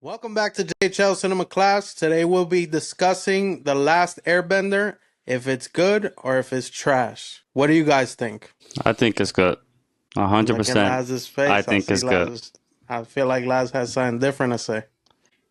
Welcome back to JHL Cinema Clash. Today we'll be discussing The Last Airbender, if it's good or if it's trash. What do you guys think? I think it's good. Look at 100%. Laz's face. I think see it's good. I feel like Laz has something different to say.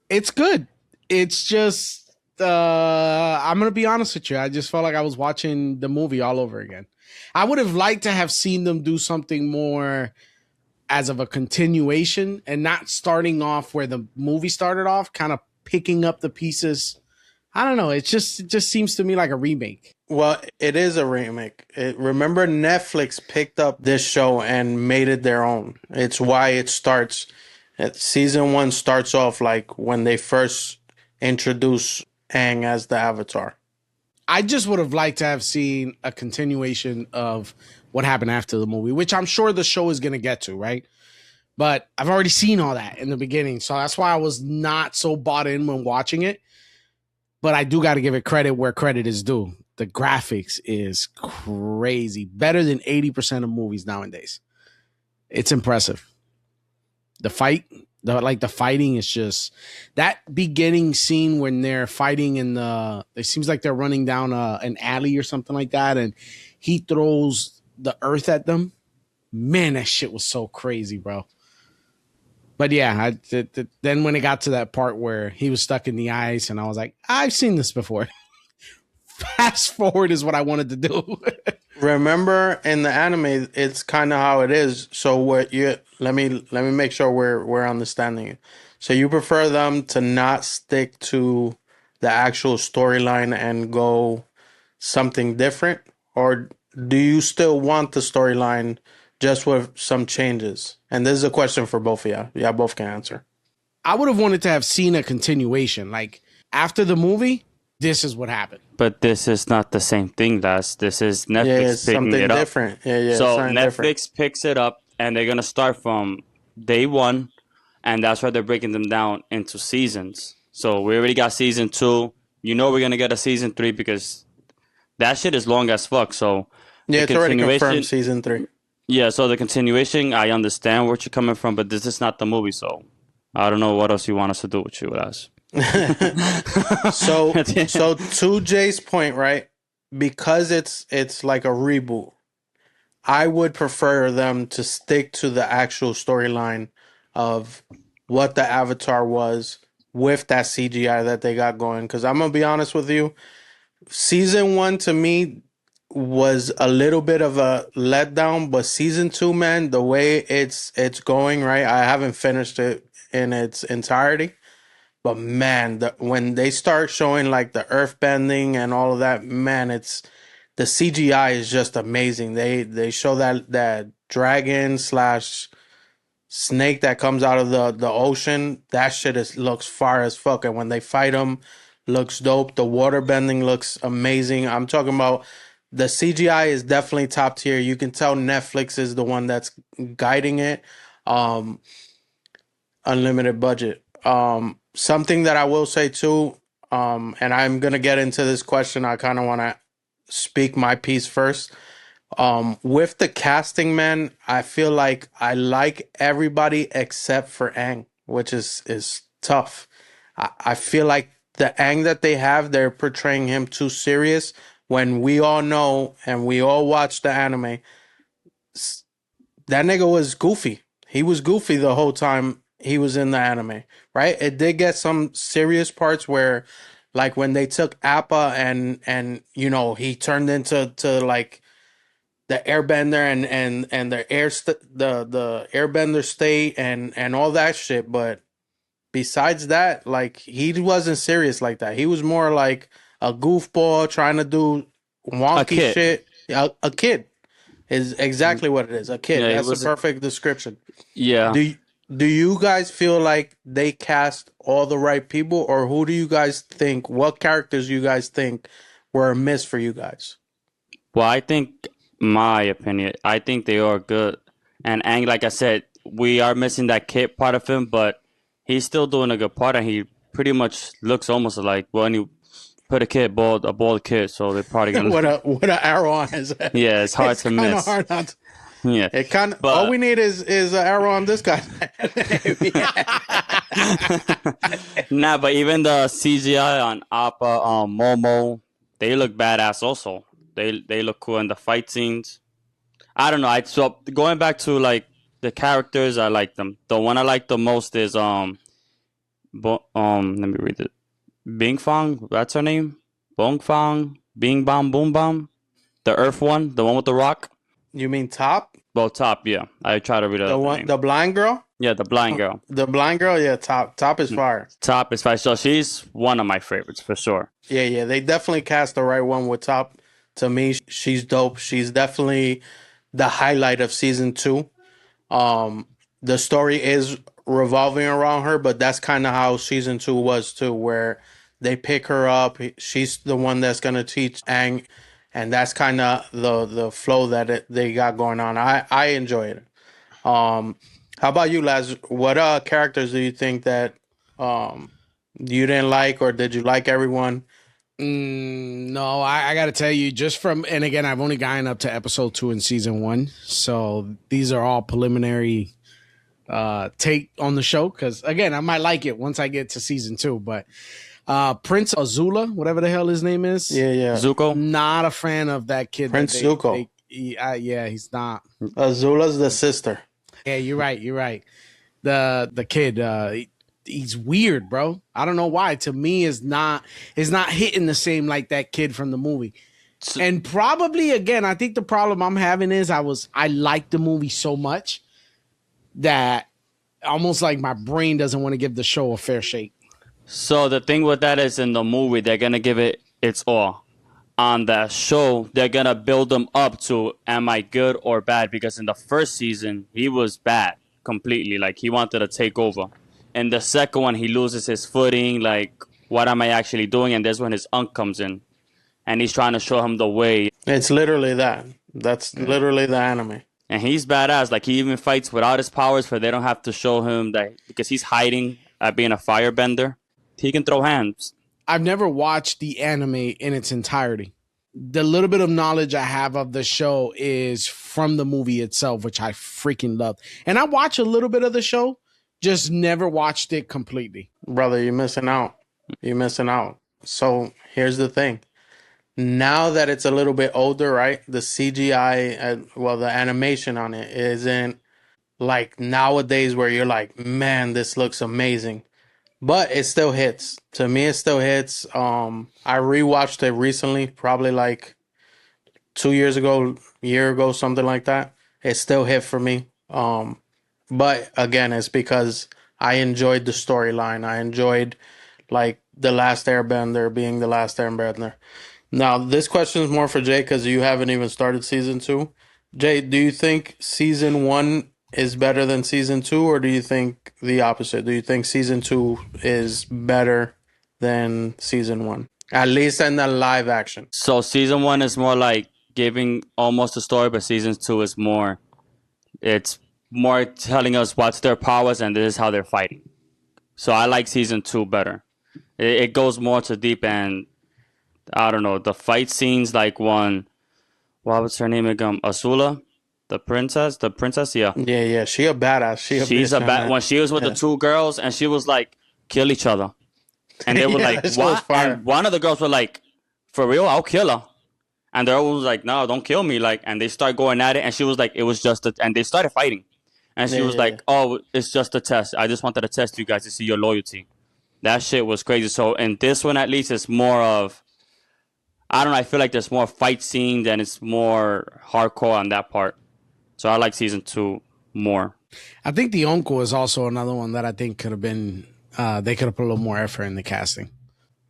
It's good. It's just I'm gonna be honest with you. I just felt like I was watching the movie all over again. I would have liked to have seen them do something more as of a continuation and not starting off where the movie started off, kind of picking up the pieces. I don't know. It just seems to me like a remake. Well, it is a remake. Remember, Netflix picked up this show and made it their own. It's why it starts. Season 1 starts off like when they first introduce Aang as the Avatar. I just would have liked to have seen a continuation of what happened after the movie, which I'm sure the show is going to get to, right? But I've already seen all that in the beginning. So that's why I was not so bought in when watching it. But I do got to give it credit where credit is due. The graphics is crazy. Better than 80% of movies nowadays. It's impressive. The fighting is just that beginning scene when they're fighting it seems like they're running down an alley or something like that. And he throws the earth at them. Man, that shit was so crazy, bro. But yeah, then when it got to that part where he was stuck in the ice and I was like, I've seen this before. Fast forward is what I wanted to do. Remember, in the anime, it's kind of how it is. So let me make sure we're understanding it. So you prefer them to not stick to the actual storyline and go something different, or do you still want the storyline just with some changes? And this is a question for both of you. Yeah, both can answer. I would have wanted to have seen a continuation. Like after the movie, this is what happened. But this is not the same thing, Laz. This is Netflix picking something it up. Different. Yeah, so something Netflix different. picks it up, and they're gonna start from day one, and that's why they're breaking them down into seasons. So we already got season 2. You know we're gonna get a season 3 because that shit is long as fuck. So yeah, it's already confirmed season 3. Yeah, so the continuation, I understand where you're coming from, but this is not the movie, so I don't know what else you want us to do with you, Laz. So to Jay's point, right? Because it's like a reboot, I would prefer them to stick to the actual storyline of what the Avatar was with that CGI that they got going. Because I'm gonna be honest with you, season 1 to me was a little bit of a letdown, but season 2, man, the way it's going, right? I haven't finished it in its entirety. But man, when they start showing like the earth bending and all of that, man, the CGI is just amazing. They show that dragon / snake that comes out of the ocean. That shit looks far as fuck. And when they fight them, looks dope. The water bending looks amazing. I'm talking about the CGI is definitely top tier. You can tell Netflix is the one that's guiding it. Unlimited budget. Something that I will say too, and I'm gonna get into this question. I kind of want to speak my piece first. With the casting, man, I feel like I like everybody except for Aang, which is tough. I feel like the Aang that they have, they're portraying him too serious. When we all know and we all watch the anime, that nigga was goofy. He was goofy the whole time he was in the anime, right? It did get some serious parts where, like when they took Appa and you know he turned into like the Airbender and the the Airbender state and all that shit. But besides that, like he wasn't serious like that. He was more like a goofball trying to do wonky shit. A kid is exactly what it is. A kid. Yeah, that's a perfect description. Yeah. Do you guys feel like they cast all the right people, or who do you guys think? What characters you guys think were a miss for you guys? Well, I think, my opinion, I think they are good. And Aang, like I said, we are missing that kid part of him, but he's still doing a good part, and he pretty much looks almost like, well, and you put a bald kid, so they're probably gonna what a arrow on his head. Yeah, it's hard to miss. Hard not to... Yeah, it kind of. All we need is an arrow on this guy. Nah, but even the CGI on Appa, Momo, they look badass. Also, they look cool in the fight scenes. I don't know. So going back to like the characters, I like them. The one I like the most is let me read it. Bing Fong, that's her name. Bong Fong, Bing Bong Boom Bom. The Earth one, the one with the rock. You mean Top? Well, Top, yeah. I try to read The the one, name. the blind girl? Yeah, the blind girl. The blind girl, yeah, Top. Top is fire. Top is fine. So she's one of my favorites for sure. Yeah, yeah, they definitely cast the right one with Top. To me, she's dope. She's definitely the highlight of season 2. The story is revolving around her, but that's kind of how season 2 was too, where they pick her up. She's the one that's gonna teach Aang, and that's kind of the flow that they got going on. I enjoy it. How about you, Laz? What characters do you think that you didn't like, or did you like everyone? No, I got to tell you, just from, and again, I've only gotten up to episode 2 in season 1, so these are all preliminary take on the show, because again, I might like it once I get to season 2. But Prince Azula, whatever the hell his name is, Yeah. Zuko? not a fan of that kid. Prince Zuko. Yeah, he's not. Azula's the sister. Yeah, you're right. The kid, he's weird, bro. I don't know why. To me, is not hitting the same like that kid from the movie. And probably again, I think the problem I'm having is I liked the movie so much that almost like my brain doesn't want to give the show a fair shake. So the thing with that is, in the movie, they're gonna give it its all. On the show, they're gonna build him up to, am I good or bad? Because in the first season, he was bad completely. Like, he wanted to take over. In the second one, he loses his footing. Like, what am I actually doing? And that's when his uncle comes in, and he's trying to show him the way. It's literally that. That's literally the anime. And he's badass. Like, he even fights without his powers, for they don't have to show him that, because he's hiding at being a firebender. He can throw hands. I've never watched the anime in its entirety. The little bit of knowledge I have of the show is from the movie itself, which I freaking love. And I watch a little bit of the show, just never watched it completely. Brother, you're missing out. You're missing out. So here's the thing. Now that it's a little bit older, right? The CGI, the animation on it isn't like nowadays where you're like, man, this looks amazing. But it still hits. To me, it still hits. I rewatched it recently, probably like 2 years ago, year ago, something like that. It still hit for me. But again, it's because I enjoyed the storyline. I enjoyed like the Last Airbender being the Last Airbender. Now, this question is more for Jay because you haven't even started season 2. Jay, do you think season 1 is better than season 2, or do you think the opposite? Do you think season 2 is better than season 1? At least in the live action. So season 1 is more like giving almost a story, but season 2 is more, it's more telling us what's their powers and this is how they're fighting. So I like season 2 better. It goes more to deep, and I don't know, the fight scenes, like one, what was her name again? Azula? The princess, yeah. Yeah. She a badass. She's a bad. When she was with the two girls, and she was like, kill each other, and they were like, what? And one of the girls were like, for real, I'll kill her. And the other one was like, no, don't kill me. Like, and they start going at it, and she was like, it was just a, and they started fighting, and she was like, oh, it's just a test. I just wanted to test you guys to see your loyalty. That shit was crazy. So in this one, at least, it's more of, I don't know, I feel like there's more fight scenes and it's more hardcore on that part. So I like season 2 more. I think the uncle is also another one that I think could have been, they could have put a little more effort in the casting.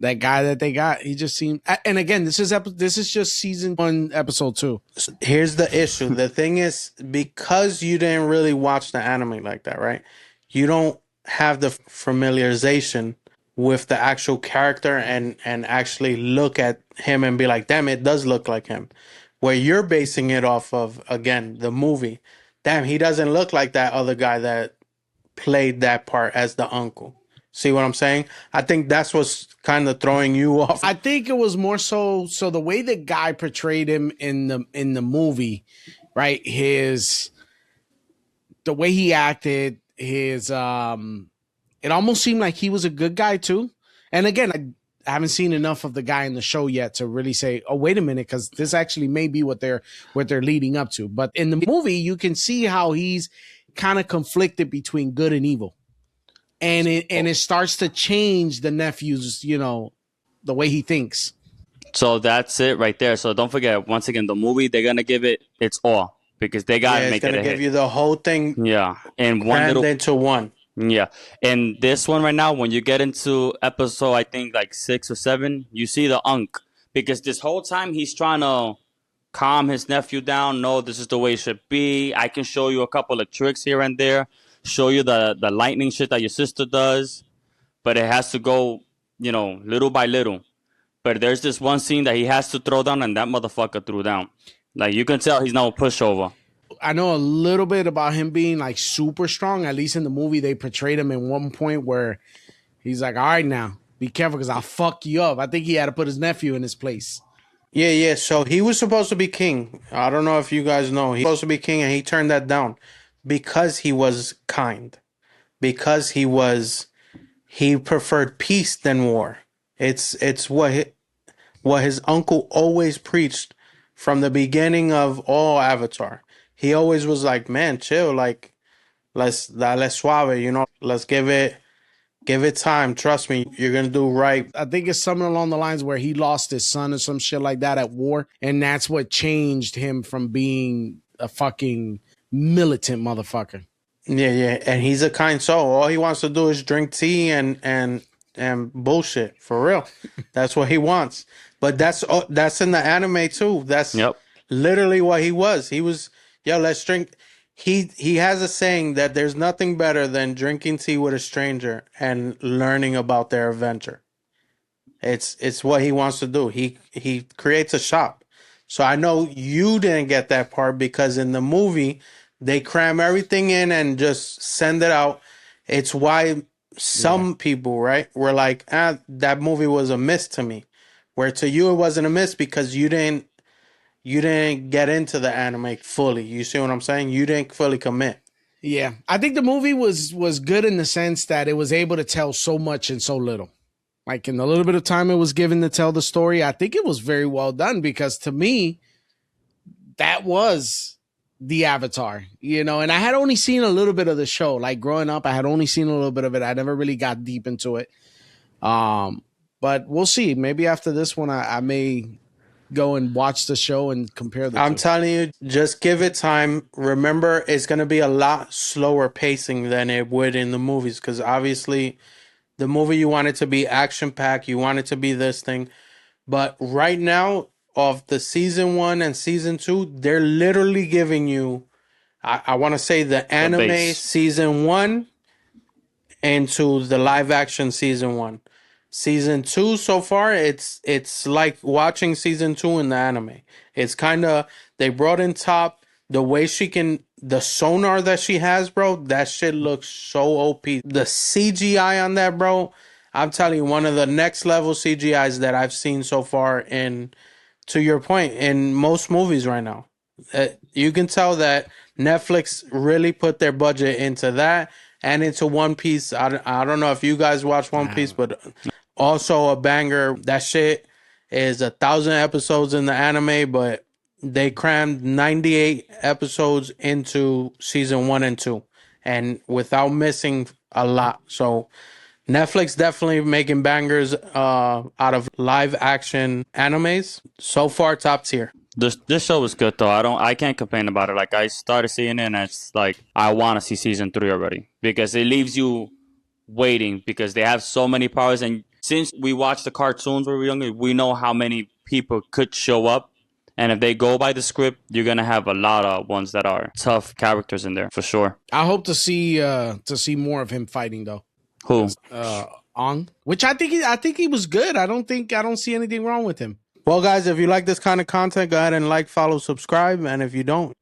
That guy that they got, he just seemed, and again, this is just season 1, episode 2. Here's the issue. The thing is, because you didn't really watch the anime like that, right? You don't have the familiarization with the actual character and actually look at him and be like, damn, it does look like him. Where you're basing it off of, again, the movie. Damn, he doesn't look like that other guy that played that part as the uncle. See what I'm saying? I think that's what's kind of throwing you off. I think it was more so the way the guy portrayed him in the movie, right? The way he acted, his it almost seemed like he was a good guy too. And again, I haven't seen enough of the guy in the show yet to really say, "Oh, wait a minute," because this actually may be what they're leading up to. But in the movie, you can see how he's kind of conflicted between good and evil, and it starts to change the nephew's, the way he thinks. So that's it right there. So don't forget, once again, the movie, they're gonna give it its all because they gotta make it a hit. It's gonna give you the whole thing. Yeah, and one crammed little into one. Yeah, and this one right now, when you get into episode, I think like 6 or 7, you see the Unk because this whole time he's trying to calm his nephew down. No, this is the way it should be. I can show you a couple of tricks here and there, show you the lightning shit that your sister does, but it has to go, little by little. But there's this one scene that he has to throw down, and that motherfucker threw down. Like you can tell, he's no pushover. I know a little bit about him being like super strong. At least in the movie, they portrayed him in one point where he's like, "All right, now be careful because I'll fuck you up." I think he had to put his nephew in his place. Yeah. So he was supposed to be king. I don't know if you guys know. He was supposed to be king, and he turned that down because he was kind. Because he preferred peace than war. It's what his uncle always preached from the beginning of all Avatar. He always was like, "Man, chill, like let's dale suave, let's give it time. Trust me, you're gonna do right." I think it's something along the lines where he lost his son or some shit like that at war, and that's what changed him from being a fucking militant motherfucker. Yeah, and he's a kind soul. All he wants to do is drink tea and bullshit, for real. That's what he wants. But that's in the anime too. That's literally what he was. He was, let's drink. He has a saying that there's nothing better than drinking tea with a stranger and learning about their adventure. It's what he wants to do. He creates a shop. So I know you didn't get that part because in the movie they cram everything in and just send it out. It's why some people, right, were like, that movie was a miss to me. Where to you it wasn't a miss because you didn't get into the anime fully. You see what I'm saying? You didn't fully commit. Yeah. I think the movie was good in the sense that it was able to tell so much in so little. Like in the little bit of time it was given to tell the story, I think it was very well done because to me, that was the Avatar, and I had only seen a little bit of the show. Like growing up, I had only seen a little bit of it. I never really got deep into it. But we'll see. Maybe after this one, I may go and watch the show and compare the I'm two. telling you, just give it time. Remember, it's going to be a lot slower pacing than it would in the movies because obviously the movie you want it to be action-packed. You want it to be this thing. But right now, of the season 1 and season 2, they're literally giving you, I want to say the anime season 1 into the live action season 1. Season 2 so far, it's like watching season 2 in the anime. It's kind of, they brought in Top, the way the sonar that she has, bro, that shit looks so OP. The CGI on that, bro, I'm telling you, one of the next level CGIs that I've seen so far to your point, in most movies right now. You can tell that Netflix really put their budget into that and into One Piece. I don't know if you guys watch One Piece, but also a banger. That shit is 1,000 episodes in the anime, but they crammed 98 episodes into season 1 and 2 and without missing a lot. So Netflix definitely making bangers out of live action animes. So far, top tier. This show is good though. I can't complain about it. Like I started seeing it and it's like I want to see season 3 already because it leaves you waiting because they have so many powers. And since we watched the cartoons when we were younger, we know how many people could show up. And if they go by the script, you're gonna have a lot of ones that are tough characters in there for sure. I hope to see more of him fighting though. Who? Ong, which I think he was good. I don't see anything wrong with him. Well, guys, if you like this kind of content, go ahead and like, follow, subscribe, and if you don't,